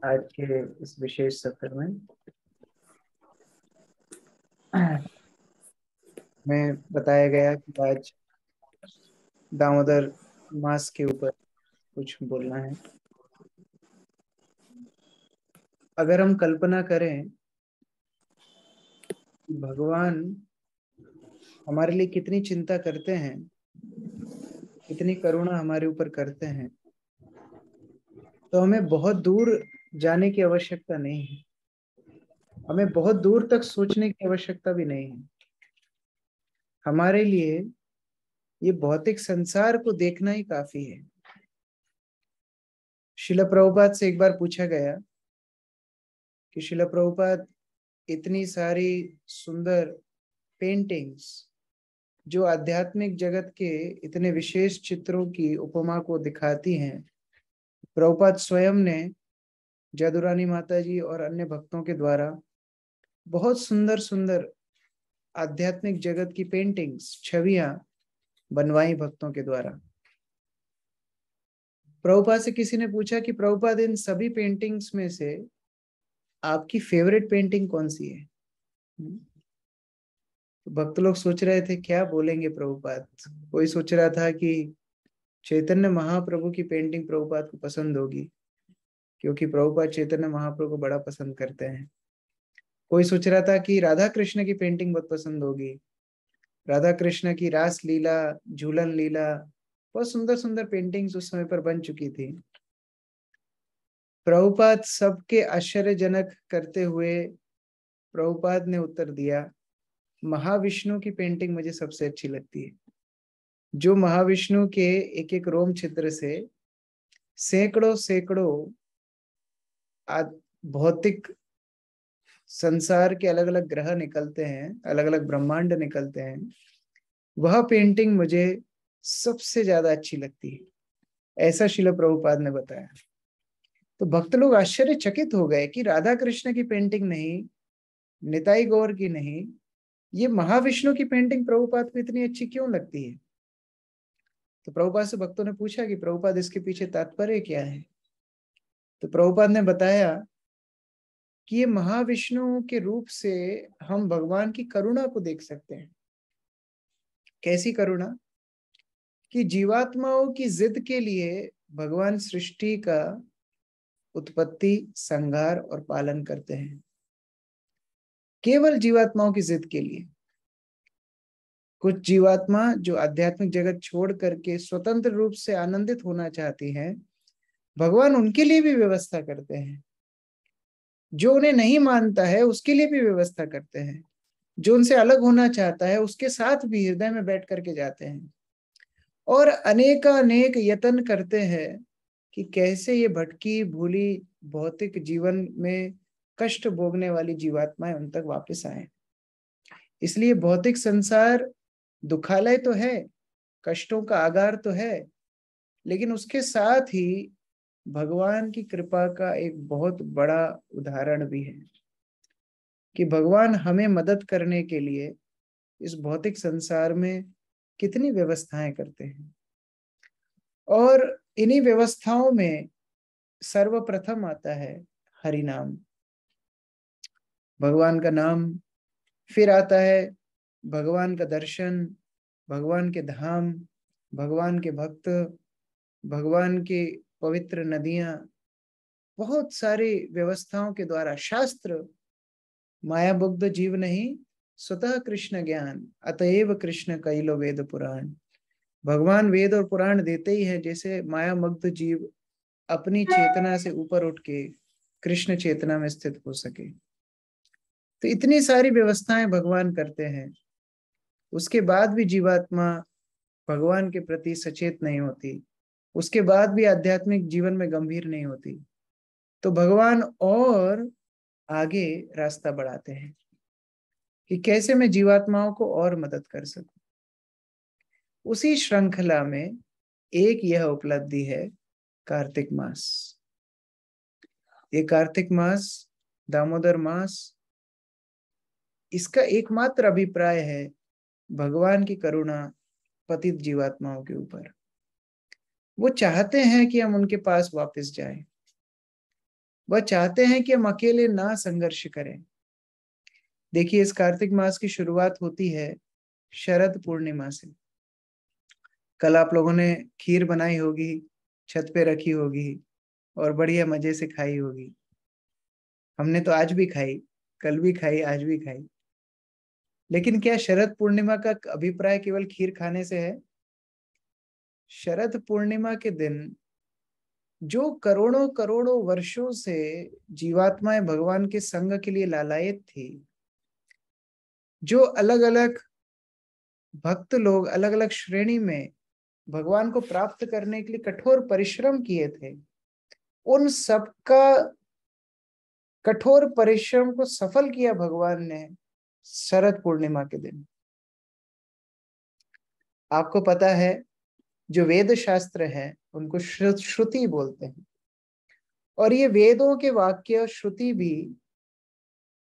आज के इस विशेष सत्र में मैं बताया गया कि आज दामोदर मास के ऊपर कुछ बोलना है। अगर हम कल्पना करें कि भगवान हमारे लिए कितनी चिंता करते हैं, कितनी करुणा हमारे ऊपर करते हैं, तो हमें बहुत दूर जाने की आवश्यकता नहीं है। हमें बहुत दूर तक सोचने की आवश्यकता भी नहीं है। हमारे लिए ये भौतिक संसार को देखना ही काफी है। शिला प्रभुपाद से एक बार पूछा गया कि शिला प्रभुपाद, इतनी सारी सुंदर पेंटिंग्स जो आध्यात्मिक जगत के इतने विशेष चित्रों की उपमा को दिखाती हैं, प्रभुपाद स्वयं ने जादूरानी माता जी और अन्य भक्तों के द्वारा बहुत सुंदर सुंदर आध्यात्मिक जगत की पेंटिंग्स, छवियां बनवाई भक्तों के द्वारा। प्रभुपाद से किसी ने पूछा कि प्रभुपाद, इन सभी पेंटिंग्स में से आपकी फेवरेट पेंटिंग कौन सी है? तो भक्त लोग सोच रहे थे क्या बोलेंगे प्रभुपाद। कोई सोच रहा था कि चैतन्य महाप्रभु की पेंटिंग प्रभुपाद को पसंद होगी, क्योंकि प्रभुपाद चैतन्य महाप्रभु को बड़ा पसंद करते हैं। कोई सोच रहा था कि राधा कृष्ण की पेंटिंग बहुत पसंद होगी। राधा कृष्ण की रास लीला, झूलन लीला, बहुत सुंदर सुंदर पेंटिंग्स उस समय पर बन चुकी थी। प्रभुपाद सबके आश्चर्यजनक करते हुए प्रभुपाद ने उत्तर दिया, महाविष्णु की पेंटिंग मुझे सबसे अच्छी लगती है। जो महाविष्णु के एक एक रोम छिद्र से सैकड़ों सैकड़ों भौतिक संसार के अलग अलग ग्रह निकलते हैं, अलग अलग ब्रह्मांड निकलते हैं, वह पेंटिंग मुझे सबसे ज्यादा अच्छी लगती है, ऐसा शिला प्रभुपाद ने बताया। तो भक्त लोग आश्चर्यचकित हो गए कि राधा कृष्ण की पेंटिंग नहीं, निताई गौर की नहीं, ये महाविष्णु की पेंटिंग प्रभुपाद को इतनी अच्छी क्यों लगती है? तो प्रभुपाद से भक्तों ने पूछा कि प्रभुपाद, इसके पीछे तात्पर्य क्या है? तो प्रभुपाद ने बताया कि ये महाविष्णु के रूप से हम भगवान की करुणा को देख सकते हैं। कैसी करुणा? कि जीवात्माओं की जिद के लिए भगवान सृष्टि का उत्पत्ति, संहार और पालन करते हैं, केवल जीवात्माओं की जिद के लिए। कुछ जीवात्मा जो आध्यात्मिक जगत छोड़ करके स्वतंत्र रूप से आनंदित होना चाहती हैं, भगवान उनके लिए भी व्यवस्था करते हैं। जो उन्हें नहीं मानता है उसके लिए भी व्यवस्था करते हैं। जो उनसे अलग होना चाहता है उसके साथ भी हृदय में बैठ करके जाते हैं और अनेकानेक यत्न करते हैं कि कैसे ये भटकी भूली भौतिक जीवन में कष्ट भोगने वाली जीवात्माएं उन तक वापस आए। इसलिए भौतिक संसार दुखालय तो है, कष्टों का आगार तो है, लेकिन उसके साथ ही भगवान की कृपा का एक बहुत बड़ा उदाहरण भी है कि भगवान हमें मदद करने के लिए इस भौतिक संसार में कितनी व्यवस्थाएं करते हैं। और इन्हीं व्यवस्थाओं में सर्वप्रथम आता है हरि नाम, भगवान का नाम। फिर आता है भगवान का दर्शन, भगवान के धाम, भगवान के भक्त, भगवान की पवित्र नदियां। बहुत सारी व्यवस्थाओं के द्वारा शास्त्र, माया मुग्ध जीव नहीं स्वतः कृष्ण ज्ञान, अतएव कृष्ण कैलो वेद पुराण। भगवान वेद और पुराण देते ही है जैसे माया मुग्ध जीव अपनी चेतना से ऊपर उठ के कृष्ण चेतना में स्थित हो सके। तो इतनी सारी व्यवस्थाएं भगवान करते हैं, उसके बाद भी जीवात्मा भगवान के प्रति सचेत नहीं होती, उसके बाद भी आध्यात्मिक जीवन में गंभीर नहीं होती। तो भगवान और आगे रास्ता बढ़ाते हैं कि कैसे मैं जीवात्माओं को और मदद कर सकूं। उसी श्रृंखला में एक यह उपलब्धि है कार्तिक मास। ये कार्तिक मास, दामोदर मास, इसका एकमात्र अभिप्राय है भगवान की करुणा पतित जीवात्माओं के ऊपर। वो चाहते हैं कि हम उनके पास वापस जाएं। वह चाहते हैं कि हम अकेले ना संघर्ष करें। देखिए, इस कार्तिक मास की शुरुआत होती है शरद पूर्णिमा से। कल आप लोगों ने खीर बनाई होगी, छत पे रखी होगी और बढ़िया मजे से खाई होगी। हमने तो आज भी खाई, कल भी खाई, आज भी खाई। लेकिन क्या शरद पूर्णिमा का अभिप्राय केवल खीर खाने से है? शरद पूर्णिमा के दिन जो करोड़ों करोड़ों वर्षों से जीवात्माएं भगवान के संग के लिए लालायित थी, जो अलग अलग भक्त लोग अलग अलग श्रेणी में भगवान को प्राप्त करने के लिए कठोर परिश्रम किए थे, उन सबका कठोर परिश्रम को सफल किया भगवान ने शरद पूर्णिमा के दिन। आपको पता है, जो वेद शास्त्र है उनको श्रुति बोलते हैं, और ये वेदों के वाक्य श्रुति भी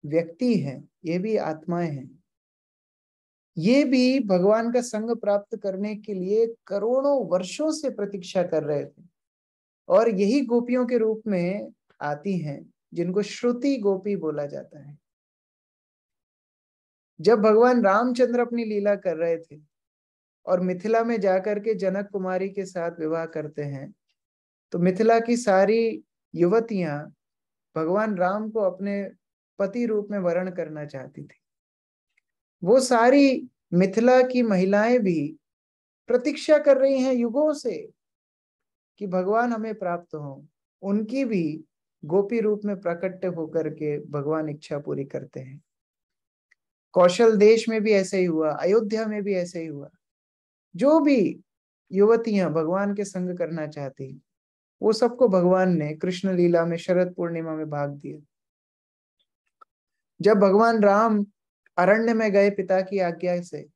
व्यक्ति हैं, ये भी आत्माएं हैं। ये भी भगवान का संग प्राप्त करने के लिए करोड़ों वर्षों से प्रतीक्षा कर रहे थे, और यही गोपियों के रूप में आती हैं, जिनको श्रुति गोपी बोला जाता है। जब भगवान रामचंद्र अपनी लीला कर रहे थे और मिथिला में जाकर के जनक कुमारी के साथ विवाह करते हैं, तो मिथिला की सारी युवतियां भगवान राम को अपने पति रूप में वर्ण करना चाहती थी। वो सारी मिथिला की महिलाएं भी प्रतीक्षा कर रही हैं युगों से कि भगवान हमें प्राप्त हो। उनकी भी गोपी रूप में प्रकट होकर के भगवान इच्छा पूरी करते हैं। कौशल देश में भी ऐसे ही हुआ, अयोध्या में भी ऐसे ही हुआ। जो भी युवतियां भगवान के संग करना चाहती, वो सबको भगवान ने कृष्ण लीला में शरद पूर्णिमा में भाग दिया। जब भगवान राम अरण्य में गए पिता की आज्ञा से,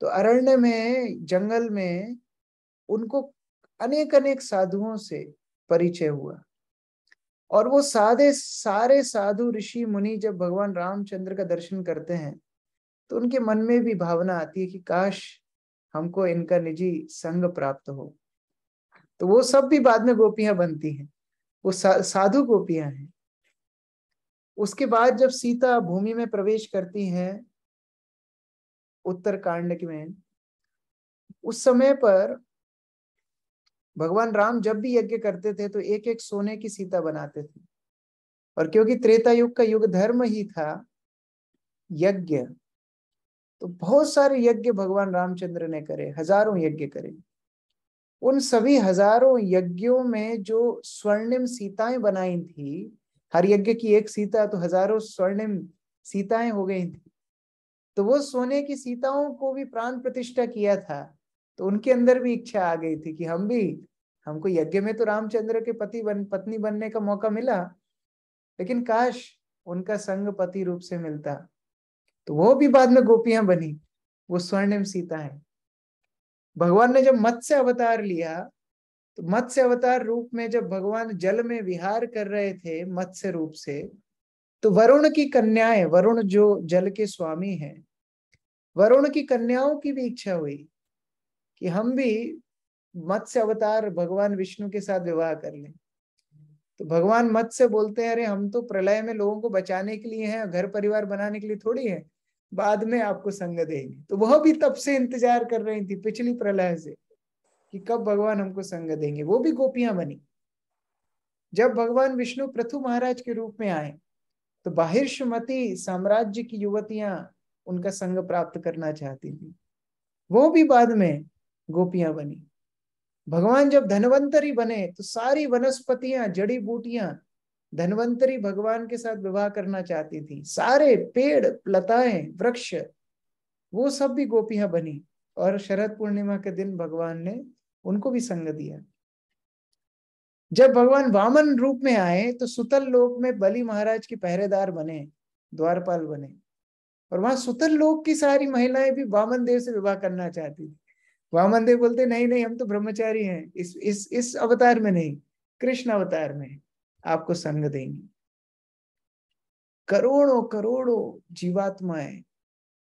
तो अरण्य में, जंगल में उनको अनेक अनेक साधुओं से परिचय हुआ, और वो सारे साधु ऋषि मुनि जब भगवान रामचंद्र का दर्शन करते हैं, तो उनके मन में भी भावना आती है कि काश हमको इनका निजी संग प्राप्त हो। तो वो सब भी बाद में गोपियां बनती हैं, वो साधु गोपियां हैं। उसके बाद जब सीता भूमि में प्रवेश करती हैं उत्तरकांड में, उस समय पर भगवान राम जब भी यज्ञ करते थे तो एक एक सोने की सीता बनाते थे। और क्योंकि त्रेता युग का युग धर्म ही था यज्ञ, तो बहुत सारे यज्ञ भगवान रामचंद्र ने करे, हजारों यज्ञ करे। उन सभी हजारों यज्ञों में जो स्वर्णिम सीताएं बनाई थी, हर यज्ञ की एक सीता, तो हजारों स्वर्णिम सीताएं हो गई थी। तो वो सोने की सीताओं को भी प्राण प्रतिष्ठा किया था। तो उनके अंदर भी इच्छा आ गई थी कि हमको यज्ञ में तो रामचंद्र के पत्नी बनने का मौका मिला, लेकिन काश उनका संग पति रूप से मिलता। तो वो भी बाद में गोपियां बनी, वो स्वर्णिम सीता है। भगवान ने जब मत्स्य अवतार लिया, तो मत्स्य अवतार रूप में जब भगवान जल में विहार कर रहे थे मत्स्य रूप से, तो वरुण की कन्याएं, वरुण जो जल के स्वामी हैं, वरुण की कन्याओं की भी इच्छा हुई कि हम भी मत्स्य अवतार भगवान विष्णु के साथ विवाह कर लें। तो भगवान मत्स्य बोलते हैं, अरे हम तो प्रलय में लोगों को बचाने के लिए हैं, घर परिवार बनाने के लिए थोड़ी है, बाद में आपको संग देंगे। तो वह भी तब से इंतजार कर रही थी, पिछली प्रलय से, कि कब भगवान हमको संग देंगे। वो भी गोपियां बनी। जब भगवान विष्णु पृथु महाराज के रूप में आए, तो बाहिर्षमती साम्राज्य की युवतियां उनका संग प्राप्त करना चाहती थी, वो भी बाद में गोपियां बनी। भगवान जब धनवंतरी बने, तो सारी वनस्पतियां, जड़ी बूटियां धनवंतरी भगवान के साथ विवाह करना चाहती थी। सारे पेड़, लताएं, वृक्ष, वो सब भी गोपियां बनी। और शरद पूर्णिमा के दिन भगवान ने उनको भी संग दिया। जब भगवान वामन रूप में आए, तो सुतल लोक में बलि महाराज के पहरेदार बने, द्वारपाल बने। और वहां सुतल लोक की सारी महिलाएं भी वामन देव से विवाह करना चाहती थी। वामन देव बोलते, नहीं नहीं, हम तो ब्रह्मचारी हैं, इस अवतार में नहीं, कृष्ण अवतार में आपको संग देंगे। करोड़ों करोड़ों जीवात्माएं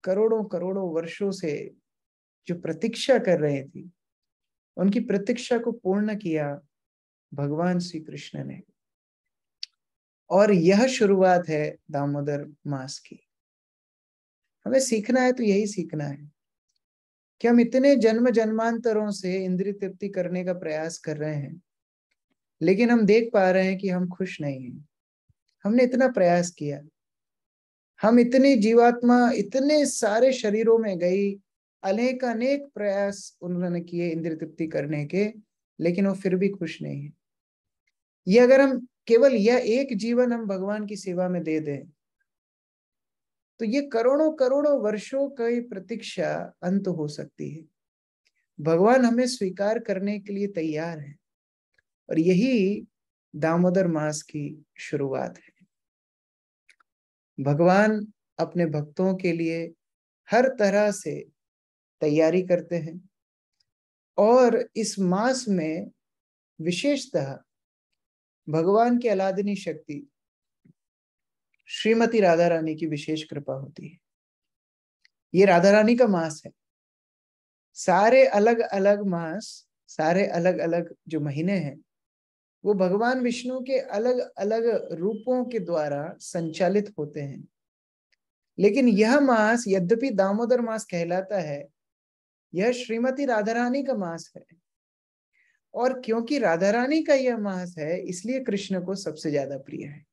करोड़ों करोड़ों वर्षों से जो प्रतीक्षा कर रहे थी, उनकी प्रतीक्षा को पूर्ण किया भगवान श्री कृष्ण ने। और यह शुरुआत है दामोदर मास की। हमें सीखना है तो यही सीखना है कि हम इतने जन्म जन्मांतरों से इंद्रिय तृप्ति करने का प्रयास कर रहे हैं, लेकिन हम देख पा रहे हैं कि हम खुश नहीं हैं। हमने इतना प्रयास किया, हम इतनी जीवात्मा इतने सारे शरीरों में गई, अनेक अनेक प्रयास उन्होंने किए इंद्रिय तृप्ति करने के, लेकिन वो फिर भी खुश नहीं है। ये अगर हम केवल यह एक जीवन हम भगवान की सेवा में दे दें, तो ये करोड़ों करोड़ों वर्षों की प्रतीक्षा अंत हो सकती है। भगवान हमें स्वीकार करने के लिए तैयार है, और यही दामोदर मास की शुरुआत है। भगवान अपने भक्तों के लिए हर तरह से तैयारी करते हैं, और इस मास में विशेषतः भगवान की अलादिनी शक्ति श्रीमती राधा रानी की विशेष कृपा होती है। ये राधा रानी का मास है। सारे अलग अलग मास, सारे अलग अलग जो महीने हैं, वो भगवान विष्णु के अलग अलग रूपों के द्वारा संचालित होते हैं। लेकिन यह मास यद्यपि दामोदर मास कहलाता है, यह श्रीमती राधा रानी का मास है। और क्योंकि राधा रानी का यह मास है, इसलिए कृष्ण को सबसे ज्यादा प्रिय है।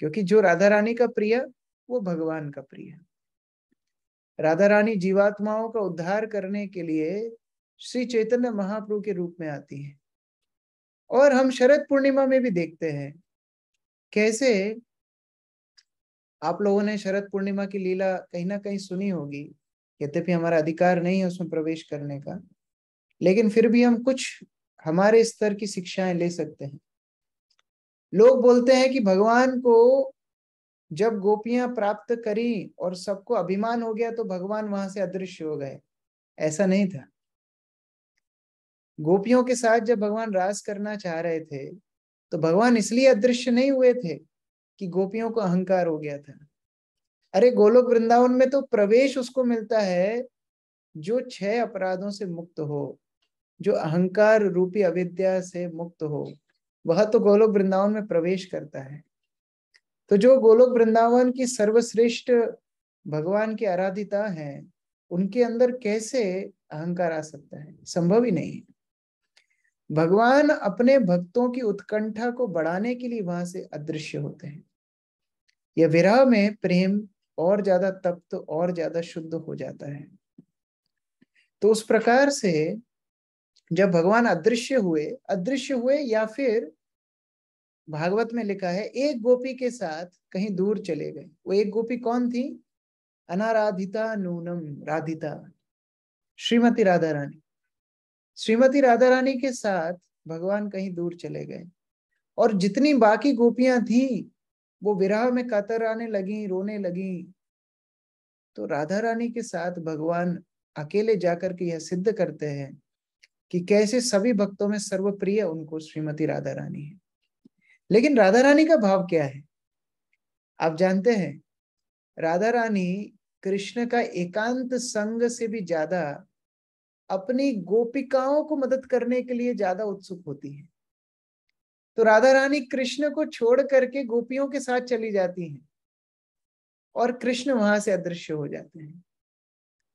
क्योंकि जो राधा रानी का प्रिय, वो भगवान का प्रिय। राधा रानी जीवात्माओं का उद्धार करने के लिए श्री चैतन्य महाप्रभु के रूप में आती है। और हम शरद पूर्णिमा में भी देखते हैं कैसे, आप लोगों ने शरद पूर्णिमा की लीला कहीं ना कहीं सुनी होगी, यद्यपि हमारा अधिकार नहीं है उसमें प्रवेश करने का, लेकिन फिर भी हम कुछ हमारे स्तर की शिक्षाएं ले सकते हैं। लोग बोलते हैं कि भगवान को जब गोपियां प्राप्त करी और सबको अभिमान हो गया तो भगवान वहां से अदृश्य हो गए। ऐसा नहीं था। गोपियों के साथ जब भगवान रास करना चाह रहे थे, तो भगवान इसलिए अदृश्य नहीं हुए थे कि गोपियों को अहंकार हो गया था। अरे गोलोक वृंदावन में तो प्रवेश उसको मिलता है जो 6 अपराधों से मुक्त हो, जो अहंकार रूपी अविद्या से मुक्त हो, वह तो गोलोक वृंदावन में प्रवेश करता है। तो जो गोलोक वृंदावन की सर्वश्रेष्ठ भगवान की आराधिता है, उनके अंदर कैसे अहंकार आ सकता है? संभव ही नहीं। भगवान अपने भक्तों की उत्कंठा को बढ़ाने के लिए वहां से अदृश्य होते हैं। यह विरह में प्रेम और ज्यादा तप्त और ज्यादा शुद्ध हो जाता है। तो उस प्रकार से जब भगवान अदृश्य हुए या फिर भागवत में लिखा है एक गोपी के साथ कहीं दूर चले गए। वो एक गोपी कौन थी? अनाराधिता नूनम राधिता, श्रीमती राधा रानी। श्रीमती राधा रानी के साथ भगवान कहीं दूर चले गए, और जितनी बाकी गोपियां थी वो विरह में कतराने लगी, रोने लगी। तो राधा रानी के साथ भगवान अकेले जाकर के यह सिद्ध करते हैं कि कैसे सभी भक्तों में सर्वप्रिय उनको श्रीमती राधा रानी है। लेकिन राधा रानी का भाव क्या है? आप जानते हैं, राधा रानी कृष्ण का एकांत संग से भी ज्यादा अपनी गोपिकाओं को मदद करने के लिए ज्यादा उत्सुक होती है। तो राधा रानी कृष्ण को छोड़ करके गोपियों के साथ चली जाती हैं, और कृष्ण वहां से अदृश्य हो जाते हैं।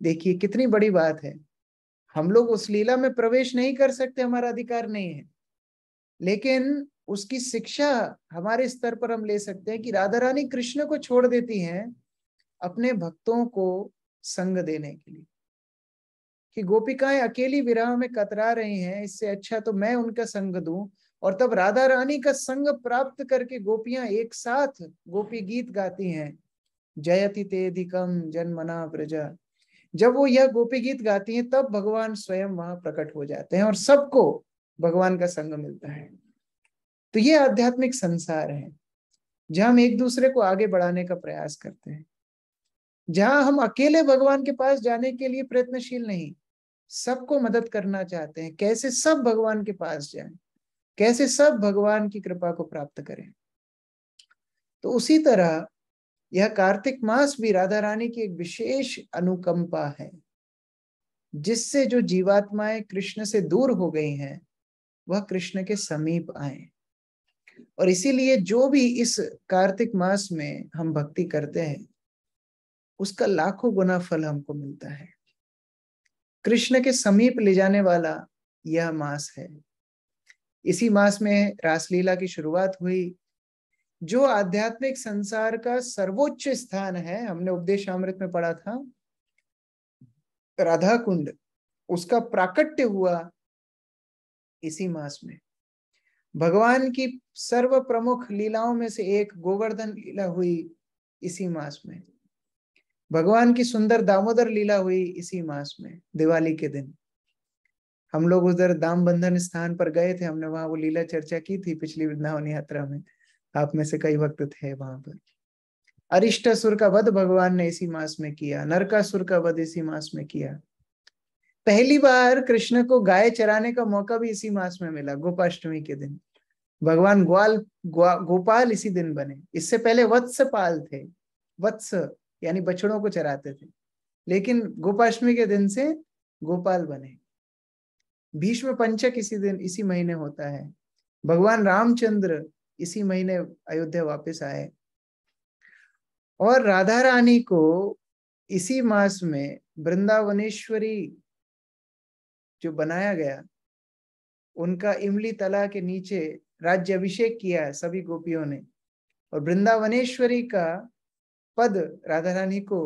देखिए कितनी बड़ी बात है। हम लोग उस लीला में प्रवेश नहीं कर सकते, हमारा अधिकार नहीं है, लेकिन उसकी शिक्षा हमारे स्तर पर हम ले सकते हैं कि राधा रानी कृष्ण को छोड़ देती हैं अपने भक्तों को संग देने के लिए। कि गोपिकाएं अकेली विरह में कतरा रही हैं, इससे अच्छा तो मैं उनका संग दूं। और तब राधा रानी का संग प्राप्त करके गोपियां एक साथ गोपी गीत गाती हैं, जयति तेधिकम जन्मना व्रजा। जब वो यह गोपी गीत गाती हैं, तब भगवान स्वयं वहां प्रकट हो जाते हैं और सबको भगवान का संग मिलता है। तो ये आध्यात्मिक संसार है जहां हम एक दूसरे को आगे बढ़ाने का प्रयास करते हैं, जहां हम अकेले भगवान के पास जाने के लिए प्रयत्नशील नहीं, सबको मदद करना चाहते हैं, कैसे सब भगवान के पास जाएं, कैसे सब भगवान की कृपा को प्राप्त करें। तो उसी तरह यह कार्तिक मास भी राधा रानी की एक विशेष अनुकंपा है, जिससे जो जीवात्माएं कृष्ण से दूर हो गई हैं, वह कृष्ण के समीप आए। और इसीलिए जो भी इस कार्तिक मास में हम भक्ति करते हैं उसका लाखों गुना फल हमको मिलता है। कृष्ण के समीप ले जाने वाला यह मास है। इसी मास में रासलीला की शुरुआत हुई। जो आध्यात्मिक संसार का सर्वोच्च स्थान है, हमने उपदेशामृत में पढ़ा था, राधा कुंड, उसका प्राकट्य हुआ इसी मास में। भगवान की सर्व प्रमुख लीलाओं में से एक गोवर्धन लीला हुई इसी मास में। भगवान की सुंदर दामोदर लीला हुई इसी मास में, दिवाली के दिन। हम लोग उधर दाम बंधन स्थान पर गए थे, हमने वहां वो लीला चर्चा की थी पिछली वृंदावन यात्रा में। आप में से कई भक्त थे वहां पर। अरिष्टासुर का वध भगवान ने इसी मास में किया, नरकासुर का वध इसी मास में किया। पहली बार कृष्ण को गाय चराने का मौका भी इसी मास में मिला, गोपाष्टमी के दिन। भगवान गोपाल इसी दिन बने। इससे पहले वत्सपाल थे, वत्स यानी बछड़ों को चराते थे, लेकिन गोपाष्टमी के दिन से गोपाल बने। भीष्म पंचक इसी दिन, इसी महीने होता है। भगवान रामचंद्र इसी महीने अयोध्या वापस आए। और राधा रानी को इसी मास में वृंदावनेश्वरी जो बनाया गया, उनका इमली तला के नीचे राज्य अभिषेक किया सभी गोपियों ने। और वृंदावनेश्वरी का पद राधा रानी को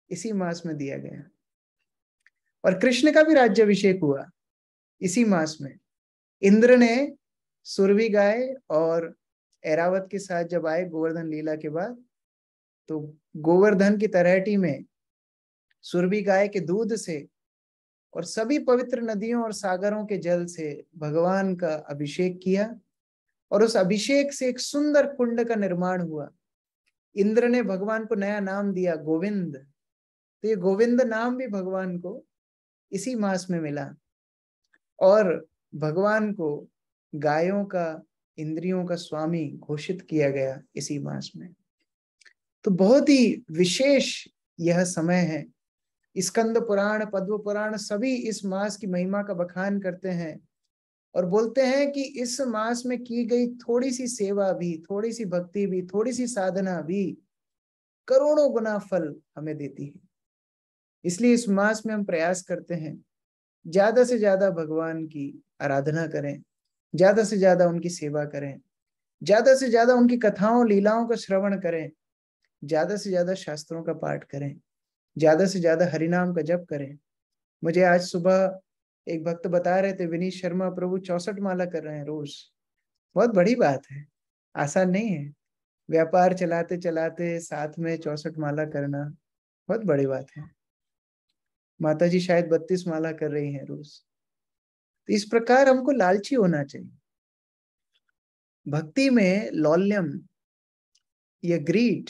इसी मास में दिया गया। और कृष्ण का भी राज्याभिषेक हुआ इसी मास में। इंद्र ने सुरभि गाय और ऐरावत के साथ जब आए गोवर्धन लीला के बाद, तो गोवर्धन की तलहटी में सुरभि गाय के दूध से और सभी पवित्र नदियों और सागरों के जल से भगवान का अभिषेक किया। और उस अभिषेक से एक सुंदर कुंड का निर्माण हुआ। इंद्र ने भगवान को नया नाम दिया, गोविंद। तो ये गोविंद नाम भी भगवान को इसी मास में मिला। और भगवान को गायों का, इंद्रियों का स्वामी घोषित किया गया इसी मास में। तो बहुत ही विशेष यह समय है। स्कंद पुराण, पद्म पुराण सभी इस मास की महिमा का बखान करते हैं और बोलते हैं कि इस मास में की गई थोड़ी सी सेवा भी, थोड़ी सी भक्ति भी, थोड़ी सी साधना भी करोड़ों गुना फल हमें देती है। इसलिए इस मास में हम प्रयास करते हैं ज्यादा से ज्यादा भगवान की आराधना करें, ज्यादा से ज्यादा उनकी सेवा करें, ज्यादा से ज्यादा उनकी कथाओं लीलाओं का श्रवण करें, ज्यादा से ज्यादा शास्त्रों का पाठ करें, ज्यादा से ज्यादा हरिनाम का जप करें। मुझे आज सुबह एक भक्त बता रहे थे, विनीत शर्मा प्रभु 64 माला कर रहे हैं रोज। बहुत बड़ी बात है, आसान नहीं है। व्यापार चलाते चलाते साथ में 64 माला करना बहुत बड़ी बात है। माता जी शायद 32 माला कर रही हैं रोज। तो इस प्रकार हमको लालची होना चाहिए। भक्ति में लौल्यम या ग्रीड,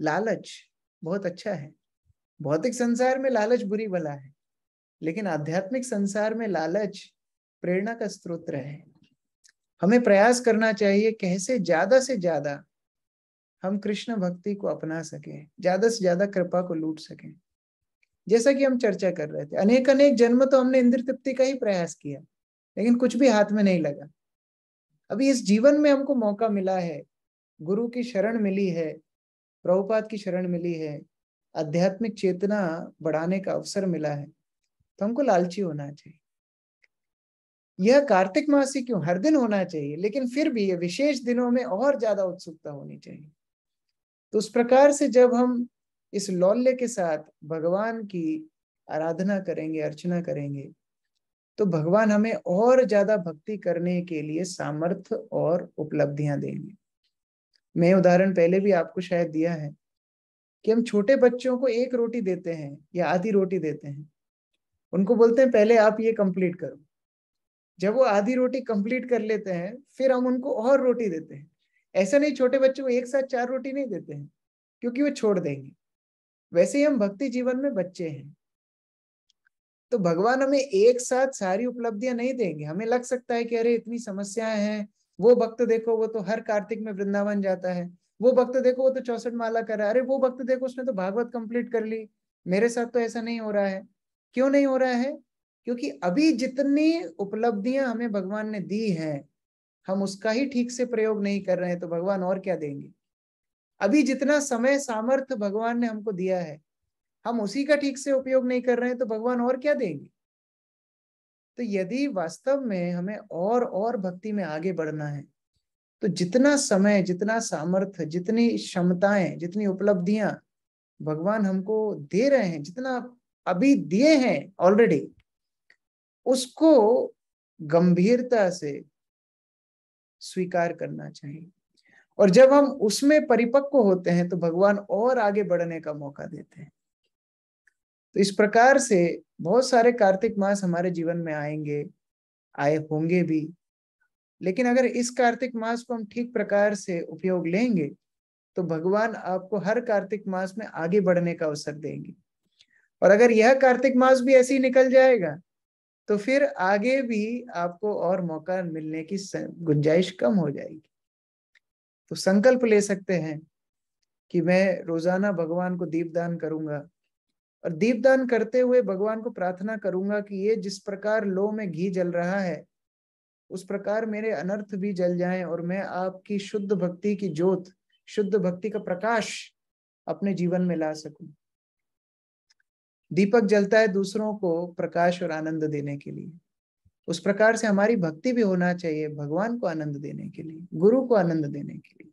लालच बहुत अच्छा है। भौतिक संसार में लालच बुरी बला है, लेकिन आध्यात्मिक संसार में लालच प्रेरणा का स्रोत है। हमें प्रयास करना चाहिए कैसे ज्यादा से ज्यादा हम कृष्ण भक्ति को अपना सकें, ज्यादा से ज्यादा कृपा को लूट सकें। जैसा कि हम चर्चा कर रहे थे, अनेक अनेक जन्म तो हमने इंद्र तृप्ति का ही प्रयास किया, लेकिन कुछ भी हाथ में नहीं लगा। अभी इस जीवन में हमको मौका मिला है, गुरु की शरण मिली है, प्रभुपाद की शरण मिली है, आध्यात्मिक चेतना बढ़ाने का अवसर मिला है, तो हमको लालची होना चाहिए। यह कार्तिक मास ही क्यों, हर दिन होना चाहिए, लेकिन फिर भी ये विशेष दिनों में और ज्यादा उत्सुकता होनी चाहिए। तो उस प्रकार से जब हम इस लौल्य के साथ भगवान की आराधना करेंगे, अर्चना करेंगे, तो भगवान हमें और ज्यादा भक्ति करने के लिए सामर्थ्य और उपलब्धियां देंगे। मैं उदाहरण पहले भी आपको शायद दिया है कि हम छोटे बच्चों को एक रोटी देते हैं या आधी रोटी देते हैं, उनको बोलते हैं पहले आप ये कंप्लीट करो। जब वो आधी रोटी कंप्लीट कर लेते हैं, फिर हम उनको और रोटी देते हैं। ऐसा नहीं छोटे बच्चों को एक साथ 4 रोटी नहीं देते हैं, क्योंकि वो छोड़ देंगे। वैसे ही हम भक्ति जीवन में बच्चे हैं, तो भगवान हमें एक साथ सारी उपलब्धियां नहीं देंगे। हमें लग सकता है कि अरे इतनी समस्याएं हैं, वो भक्त देखो वो तो हर कार्तिक में वृंदावन जाता है, वो भक्त देखो वो तो 64 माला कर रहा है, अरे वो भक्त देखो उसने तो भागवत कंप्लीट कर ली, मेरे साथ तो ऐसा नहीं हो रहा है। क्यों नहीं हो रहा है? क्योंकि अभी जितनी उपलब्धियां हमें भगवान ने दी हैं, हम उसका ही ठीक से प्रयोग नहीं कर रहे हैं तो भगवान और क्या देंगे। अभी जितना समय सामर्थ्य भगवान ने हमको दिया है, हम उसी का ठीक से उपयोग नहीं कर रहे हैं तो भगवान और क्या देंगे। तो यदि वास्तव में हमें और भक्ति में आगे बढ़ना है, तो जितना समय, जितना सामर्थ्य, जितनी क्षमताएं, जितनी उपलब्धियां भगवान हमको दे रहे हैं, जितना अभी दिए हैं ऑलरेडी, उसको गंभीरता से स्वीकार करना चाहिए। और जब हम उसमें परिपक्व होते हैं तो भगवान और आगे बढ़ने का मौका देते हैं। तो इस प्रकार से बहुत सारे कार्तिक मास हमारे जीवन में आएंगे, आए होंगे भी, लेकिन अगर इस कार्तिक मास को हम ठीक प्रकार से उपयोग लेंगे तो भगवान आपको हर कार्तिक मास में आगे बढ़ने का अवसर देंगे। और अगर यह कार्तिक मास भी ऐसे ही निकल जाएगा तो फिर आगे भी आपको और मौका मिलने की गुंजाइश कम हो जाएगी। तो संकल्प ले सकते हैं कि मैं रोजाना भगवान को दीपदान करूंगा, और दीपदान करते हुए भगवान को प्रार्थना करूंगा कि ये जिस प्रकार लो में घी जल रहा है उस प्रकार मेरे अनर्थ भी जल जाएं और मैं आपकी शुद्ध भक्ति की ज्योत, शुद्ध भक्ति का प्रकाश अपने जीवन में ला सकूं। दीपक जलता है दूसरों को प्रकाश और आनंद देने के लिए, उस प्रकार से हमारी भक्ति भी होना चाहिए भगवान को आनंद देने के लिए, गुरु को आनंद देने के लिए।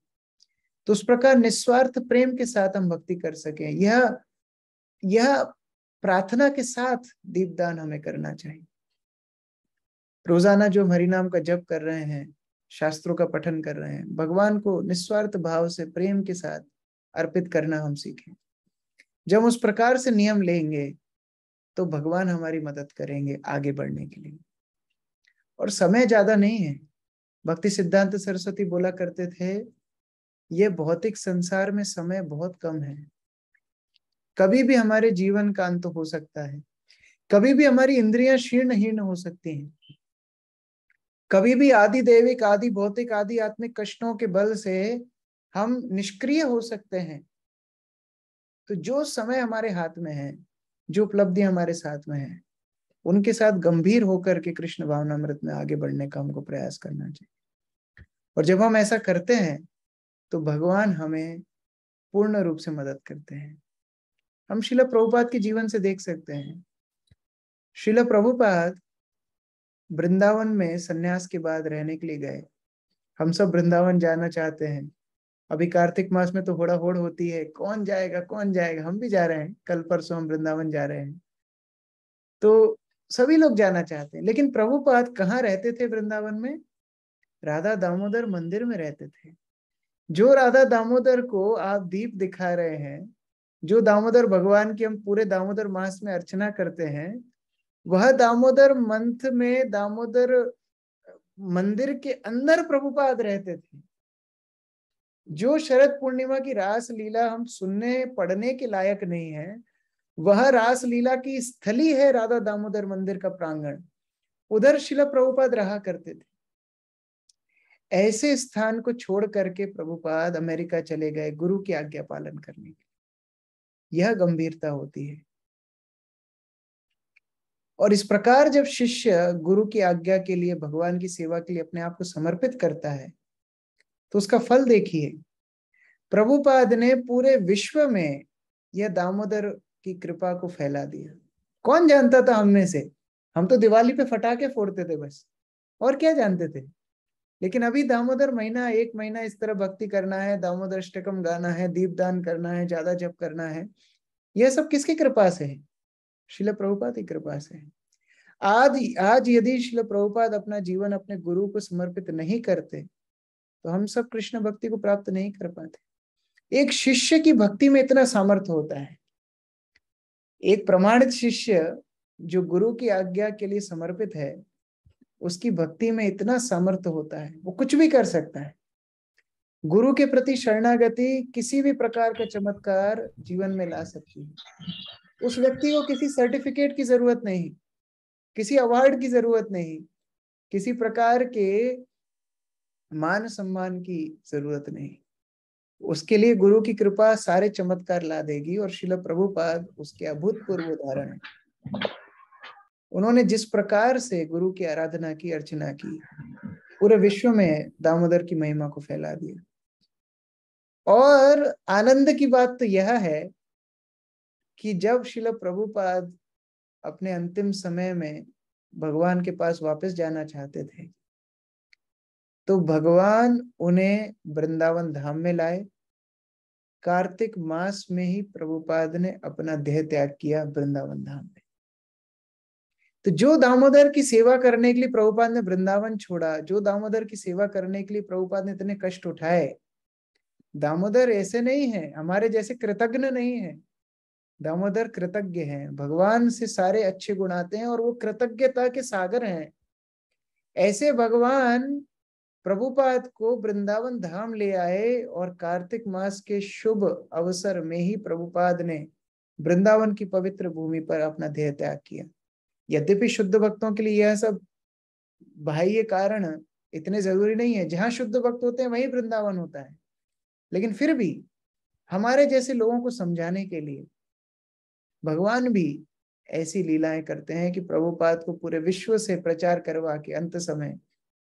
तो उस प्रकार निस्वार्थ प्रेम के साथ हम भक्ति कर सकें, यह प्रार्थना के साथ दीपदान हमें करना चाहिए। रोजाना जो हम हरि नाम का जप कर रहे हैं, शास्त्रों का पठन कर रहे हैं, भगवान को निस्वार्थ भाव से प्रेम के साथ अर्पित करना हम सीखें। जब उस प्रकार से नियम लेंगे तो भगवान हमारी मदद करेंगे आगे बढ़ने के लिए। और समय ज्यादा नहीं है। भक्ति सिद्धांत सरस्वती बोला करते थे, ये भौतिक संसार में समय बहुत कम है। कभी भी हमारे जीवन का अंत हो सकता है, कभी भी हमारी इंद्रियां शीर्ण हो सकती हैं, कभी भी आदि दैविक, आदि भौतिक, आदि आत्मिक कष्टों के बल से हम निष्क्रिय हो सकते हैं। तो जो समय हमारे हाथ में है, जो उपलब्धियां हमारे साथ में है, उनके साथ गंभीर होकर के कृष्ण भावनामृत में आगे बढ़ने का हमको प्रयास करना चाहिए। और जब हम ऐसा करते हैं तो भगवान हमें पूर्ण रूप से मदद करते हैं। हम श्रील प्रभुपाद के जीवन से देख सकते हैं। श्रील प्रभुपाद वृंदावन में सन्यास के बाद रहने के लिए गए। हम सब वृंदावन जाना चाहते हैं। अभी कार्तिक मास में तो होड़ा होड़ होती है, कौन जाएगा कौन जाएगा। हम भी जा रहे हैं, कल परसों हम वृंदावन जा रहे हैं। तो सभी लोग जाना चाहते हैं, लेकिन प्रभुपाद कहाँ रहते थे वृंदावन में? राधा दामोदर मंदिर में रहते थे। जो राधा दामोदर को आप दीप दिखा रहे हैं, जो दामोदर भगवान की हम पूरे दामोदर मास में अर्चना करते हैं, वह दामोदर मंथ में दामोदर मंदिर के अंदर प्रभुपाद रहते थे। जो शरद पूर्णिमा की रास लीला हम सुनने पढ़ने के लायक नहीं है, वह रास लीला की स्थली है राधा दामोदर मंदिर का प्रांगण। उधर श्रील प्रभुपाद रहा करते थे। ऐसे स्थान को छोड़ करके प्रभुपाद अमेरिका चले गए गुरु की आज्ञा पालन करने के लिए। यह गंभीरता होती है। और इस प्रकार जब शिष्य गुरु की आज्ञा के लिए, भगवान की सेवा के लिए अपने आप को समर्पित करता है तो उसका फल देखिए। प्रभुपाद ने पूरे विश्व में यह दामोदर की कृपा को फैला दिया। कौन जानता था हम में से? हम तो दिवाली पे फटाके फोड़ते थे बस, और क्या जानते थे। लेकिन अभी दामोदर महीना, एक महीना इस तरह भक्ति करना है, दामोदर अष्टकम गाना है, दीपदान करना है, ज्यादा जप करना है, यह सब किसकी कृपा से है? श्रील प्रभुपाद की कृपा से है। आज यदि श्रील प्रभुपाद अपना जीवन अपने गुरु को समर्पित नहीं करते तो हम सब कृष्ण भक्ति को प्राप्त नहीं कर पाते। एक शिष्य की भक्ति में इतना सामर्थ्य होता है। एक प्रमाणित शिष्य जो गुरु की आज्ञा के लिए समर्पित है, उसकी भक्ति में इतना सामर्थ्य होता है, वो कुछ भी कर सकता है। गुरु के प्रति शरणागति किसी भी प्रकार का चमत्कार जीवन में ला सकती है। उस व्यक्ति को किसी सर्टिफिकेट की जरूरत नहीं, किसी अवार्ड की जरूरत नहीं, किसी प्रकार के मान सम्मान की जरूरत नहीं। उसके लिए गुरु की कृपा सारे चमत्कार ला देगी। और श्रील प्रभुपाद उसके अभूतपूर्व उदाहरण है। उन्होंने जिस प्रकार से गुरु की आराधना की, अर्चना की, पूरे विश्व में दामोदर की महिमा को फैला दिया। और आनंद की बात तो यह है कि जब श्रील प्रभुपाद अपने अंतिम समय में भगवान के पास वापस जाना चाहते थे, तो भगवान उन्हें वृंदावन धाम में लाए। कार्तिक मास में ही प्रभुपाद ने अपना देह त्याग किया वृंदावन धाम में। तो जो दामोदर की सेवा करने के लिए प्रभुपाद ने वृंदावन छोड़ा, जो दामोदर की सेवा करने के लिए प्रभुपाद ने इतने कष्ट उठाए, दामोदर ऐसे नहीं है, हमारे जैसे कृतज्ञ नहीं है। दामोदर कृतज्ञ हैं, भगवान से सारे अच्छे गुण आते हैं और वो कृतज्ञता के सागर हैं। ऐसे भगवान प्रभुपाद को वृंदावन धाम ले आए और कार्तिक मास के शुभ अवसर में ही प्रभुपाद ने वृंदावन की पवित्र भूमि पर अपना देह त्याग किया। यद्यपि शुद्ध भक्तों के लिए यह सब बाह्य कारण इतने जरूरी नहीं है, जहां शुद्ध भक्त होते हैं वहीं वृंदावन होता है, लेकिन फिर भी हमारे जैसे लोगों को समझाने के लिए भगवान भी ऐसी लीलाएं करते हैं कि प्रभुपाद को पूरे विश्व से प्रचार करवा के अंत समय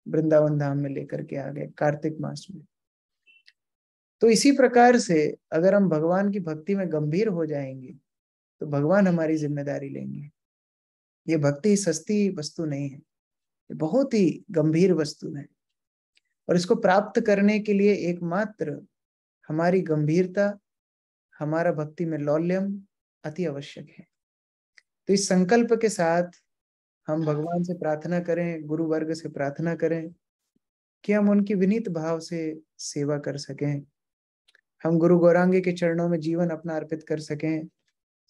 वृंदावन धाम में लेकर के आ गए कार्तिक मास में। तो इसी प्रकार से अगर हम भगवान की भक्ति में गंभीर हो जाएंगे तो भगवान हमारी जिम्मेदारी लेंगे। ये भक्ति सस्ती वस्तु नहीं है, ये बहुत ही गंभीर वस्तु है, और इसको प्राप्त करने के लिए एकमात्र हमारी गंभीरता, हमारा भक्ति में लौल्यम अति आवश्यक है। तो इस संकल्प के साथ हम भगवान से प्रार्थना करें, गुरु वर्ग से प्रार्थना करें कि हम उनकी विनीत भाव से सेवा कर सकें, हम गुरु गौरांगी के चरणों में जीवन अपना अर्पित कर सकें।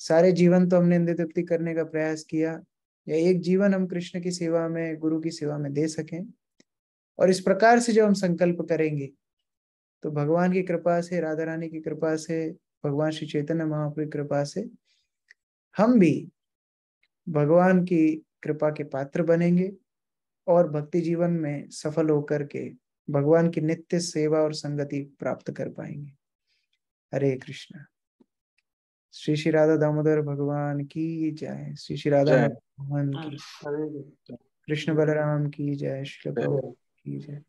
सारे जीवन तो हमने नित्य तृप्ति करने का प्रयास किया, या एक जीवन हम कृष्ण की सेवा में, गुरु की सेवा में दे सकें। और इस प्रकार से जब हम संकल्प करेंगे तो भगवान की कृपा से, राधा रानी की कृपा से, भगवान श्री चैतन्य महाप्रभु की कृपा से हम भी भगवान की कृपा के पात्र बनेंगे और भक्ति जीवन में सफल होकर के भगवान की नित्य सेवा और संगति प्राप्त कर पाएंगे। हरे कृष्णा। श्री श्री राधा दामोदर भगवान की जय। श्री श्री राधा जय। भगवान की, कृष्ण बलराम की जय। श्री प्रभु की जय।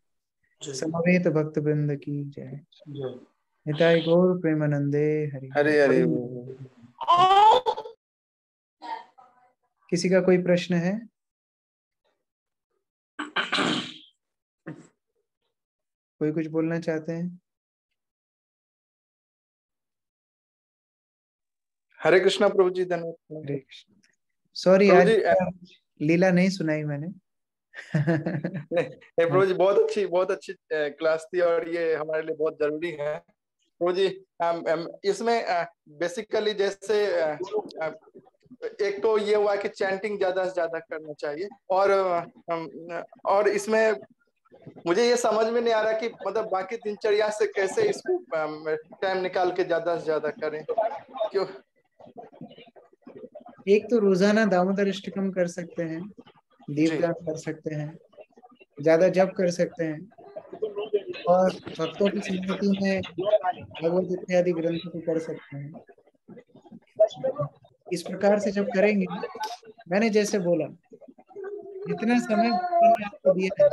समवेत भक्त वृंद की जय। निताई गौर प्रेमानंदे हरि। हरे हरे। किसी का कोई प्रश्न है? कोई कुछ बोलना चाहते हैं? हरे कृष्णा प्रभु जी, धन्यवाद। हरे कृष्ण। सॉरी प्रभु आज जी लीला नहीं सुनाई मैंने। नहीं प्रभु जी, बहुत अच्छी क्लास थी और ये हमारे लिए बहुत जरूरी है प्रभु जी। इसमें बेसिकली जैसे एक तो ये हुआ कि चैंटिंग ज्यादा से ज्यादा करना चाहिए, और इसमें मुझे ये समझ में नहीं आ रहा कि मतलब बाकी दिनचर्या से कैसे इसको टाइम निकाल के ज्यादा से ज्यादा करें। क्यों? एक तो रोजाना दामोदर अष्टकम कर सकते हैं, जी दीपदान कर सकते हैं, ज्यादा जप कर सकते हैं, और भक्तों की स्मृति में भगवत इत्यादि ग्रंथों को पढ़ सकते हैं। इस प्रकार से जब करेंगे, मैंने जैसे बोला, जितना समय भगवान ने आपको दिया है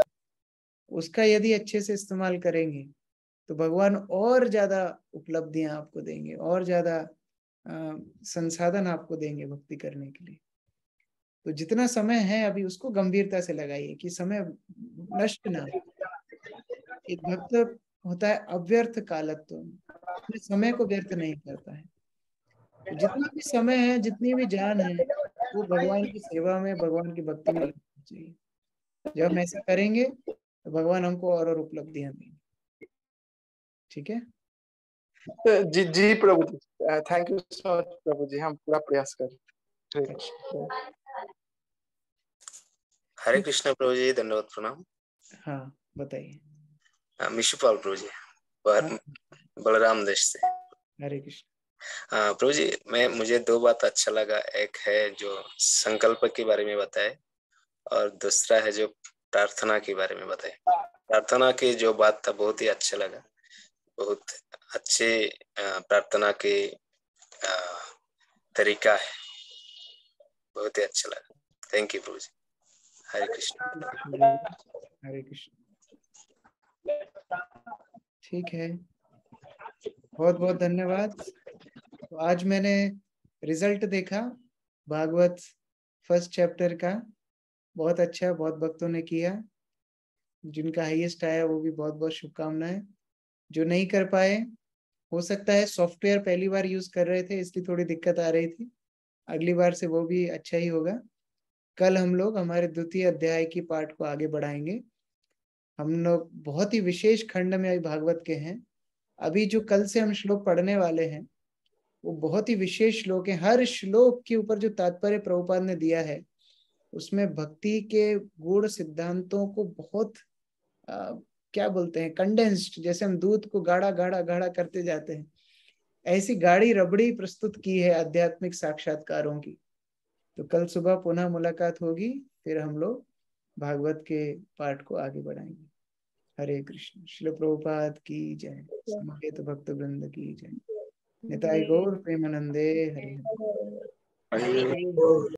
उसका यदि अच्छे से इस्तेमाल करेंगे तो भगवान और ज्यादा उपलब्धियां आपको देंगे, और ज्यादा संसाधन आपको देंगे भक्ति करने के लिए। तो जितना समय है अभी उसको गंभीरता से लगाइए कि समय नष्ट ना हो। एक भक्त होता है अव्यर्थ कालत्व, अपने समय को व्यर्थ नहीं करता है। तो जितना भी समय है, जितनी भी जान है, वो भगवान की सेवा में, भगवान की भक्ति में लगना चाहिए। जब हम ऐसा करेंगे तो भगवान हमको और उपलब्धियां देंगे। ठीक है? जी जी प्रभु जी, थैंक यू सो मच प्रभु जी, हम पूरा प्रयास करें। हरे कृष्ण प्रभु जी, धन्यवाद, प्रणाम। हाँ बताइए। मिशुपाल प्रभु जी, हाँ बलराम देश से। हरे कृष्ण। प्रभु जी, मुझे दो बात अच्छा लगा। एक है जो संकल्प के बारे में बताए, और दूसरा है जो प्रार्थना के बारे में बताए। प्रार्थना की जो बात था बहुत ही अच्छा लगा, बहुत अच्छे प्रार्थना के तरीका है, बहुत ही अच्छा लगा। थैंक यू प्रभु जी। हरे कृष्ण। हरे कृष्ण। ठीक है, बहुत बहुत धन्यवाद। तो आज मैंने रिजल्ट देखा भागवत फर्स्ट चैप्टर का, बहुत अच्छा, बहुत भक्तों ने किया। जिनका हाईएस्ट आया वो भी बहुत बहुत शुभकामनाएं। जो नहीं कर पाए, हो सकता है सॉफ्टवेयर पहली बार यूज कर रहे थे इसलिए थोड़ी दिक्कत आ रही थी, अगली बार से वो भी अच्छा ही होगा। कल हम लोग हमारे द्वितीय अध्याय की पाठ को आगे बढ़ाएंगे। हम लोग बहुत ही विशेष खंड में भागवत के हैं। अभी जो कल से हम श्लोक पढ़ने वाले हैं वो बहुत ही विशेष श्लोक है। हर श्लोक के ऊपर जो तात्पर्य प्रभुपाद ने दिया है उसमें भक्ति के गूढ़ सिद्धांतों को बहुत क्या बोलते हैं, कंडेंस्ड, जैसे हम दूध को गाढ़ा गाढ़ा गाढ़ा करते जाते हैं, ऐसी गाढ़ी रबड़ी प्रस्तुत की है आध्यात्मिक साक्षात्कारों की। तो कल सुबह पुनः मुलाकात होगी, फिर हम लोग भागवत के पाठ को आगे बढ़ाएंगे। हरे कृष्ण। श्रील प्रभुपाद की जय, समवेत भक्त वृंद की जय। निताई गौर प्रेमानंदे हरि हरि। हरि